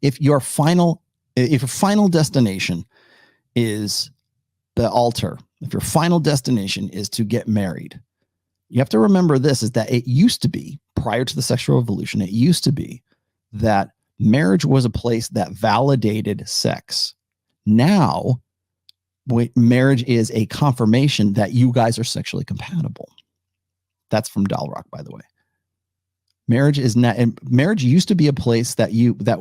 If your final destination is the altar, if your final destination is to get married, you have to remember this, is that it used to be, prior to the sexual revolution, it used to be that marriage was a place that validated sex. Now, marriage is a confirmation that you guys are sexually compatible. That's from Dalrock, by the way. Marriage is not, and marriage used to be a place that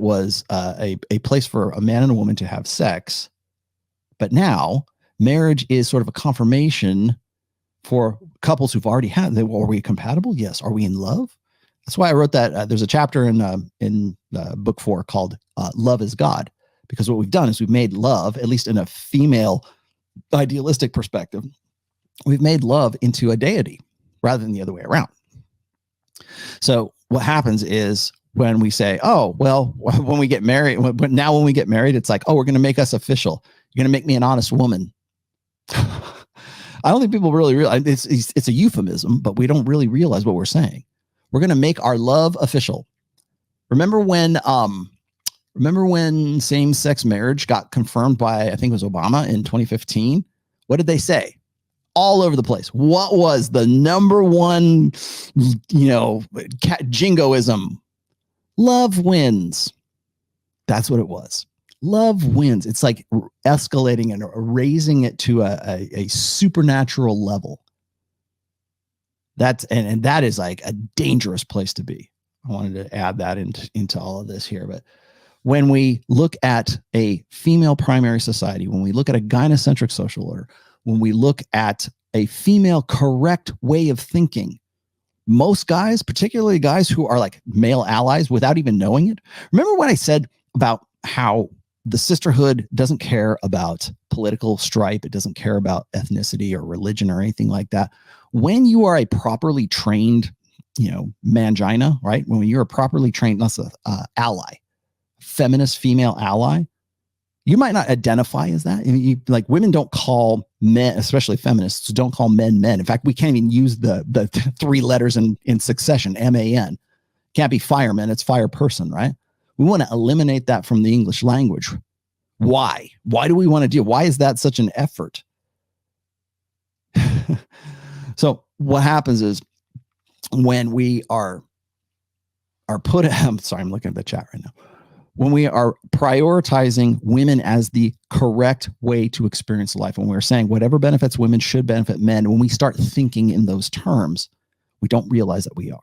was a place for a man and a woman to have sex, but now marriage is sort of a confirmation for couples who've already had. Are we compatible? Yes. Are we in love? That's why I wrote that. There's a chapter in book 4 called "Love is God," because what we've done is we've made love, at least in a female idealistic perspective, we've made love into a deity rather than the other way around. So what happens is when we say, oh, well, when we get married, when we get married, it's like, oh, we're going to make us official. You're going to make me an honest woman. I don't think people really realize it's a euphemism, but we don't really realize what we're saying. We're going to make our love official. Remember when same-sex marriage got confirmed by, I think it was Obama in 2015? What did they say? All over the place. What was the number one, jingoism? Love wins. That's what it was. Love wins. It's like escalating and raising it to a supernatural level. That is like a dangerous place to be. I wanted to add that into all of this here. But when we look at a female primary society, when we look at a gynocentric social order, when we look at a female correct way of thinking, most guys, particularly guys who are like male allies without even knowing it. Remember what I said about how the sisterhood doesn't care about political stripe. It doesn't care about ethnicity or religion or anything like that. When you are a properly trained, mangina, right? When you're a properly trained, ally, feminist female ally, you might not identify as that. Like women don't call men, especially feminists, don't call men men. In fact, we can't even use the 3 letters in succession, MAN. Can't be fireman, it's fire person, right? We want to eliminate that from the English language. Why? Why do we want to do? Why is that such an effort? So what happens is when we are I'm sorry, I'm looking at the chat right now. When we are prioritizing women as the correct way to experience life, when we're saying whatever benefits women should benefit men, when we start thinking in those terms, we don't realize that we are.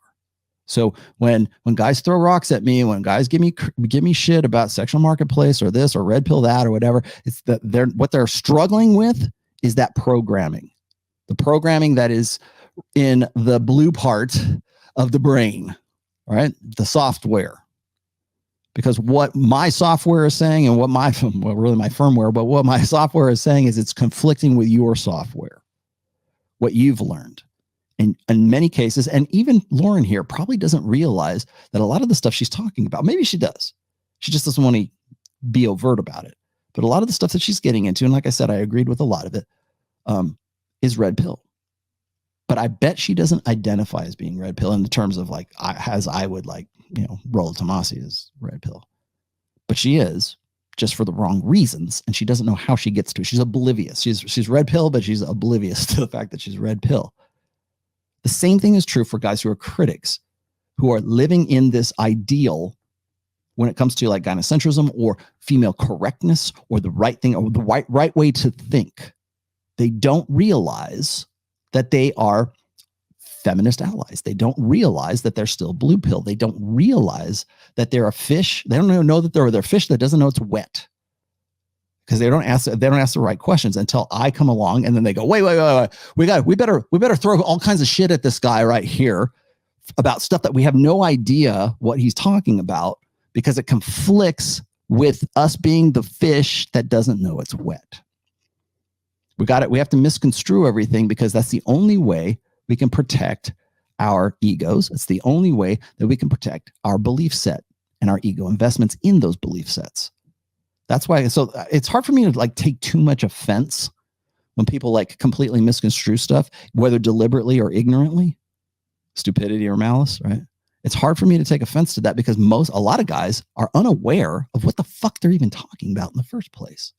So when guys throw rocks at me, when guys give me shit about sexual marketplace or this or red pill that or whatever, it's that what they're struggling with is that programming, the programming that is in the blue part of the brain, right? The software. Because what my software is saying and really my firmware, but what my software is saying is it's conflicting with your software, what you've learned. And in many cases, and even Lauren here probably doesn't realize that a lot of the stuff she's talking about, maybe she does. She just doesn't want to be overt about it. But a lot of the stuff that she's getting into, and like I said, I agreed with a lot of it, is red pill. But I bet she doesn't identify as being red pill in the terms of like, as I would like, Rolla Tomasi is red pill. But she is, just for the wrong reasons, and she doesn't know how she gets to it. She's oblivious. She's red pill, but she's oblivious to the fact that she's red pill. The same thing is true for guys who are critics, who are living in this ideal when it comes to like gynocentrism or female correctness or the right thing or the right way to think. They don't realize that they are feminist allies. They don't realize that they're still blue pill. They don't realize that they're a fish. They don't even know that they're a fish that doesn't know it's wet. Because they don't ask the right questions until I come along and then they go, wait. We better throw all kinds of shit at this guy right here about stuff that we have no idea what he's talking about because it conflicts with us being the fish that doesn't know it's wet. We have to misconstrue everything because that's the only way we can protect our egos. It's the only way that we can protect our belief set and our ego investments in those belief sets. That's why. So it's hard for me to like take too much offense when people like completely misconstrue stuff, whether deliberately or ignorantly, stupidity or malice, right? It's hard for me to take offense to that because a lot of guys are unaware of what the fuck they're even talking about in the first place.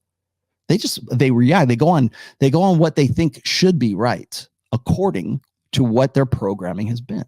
They go on what they think should be right according to what their programming has been.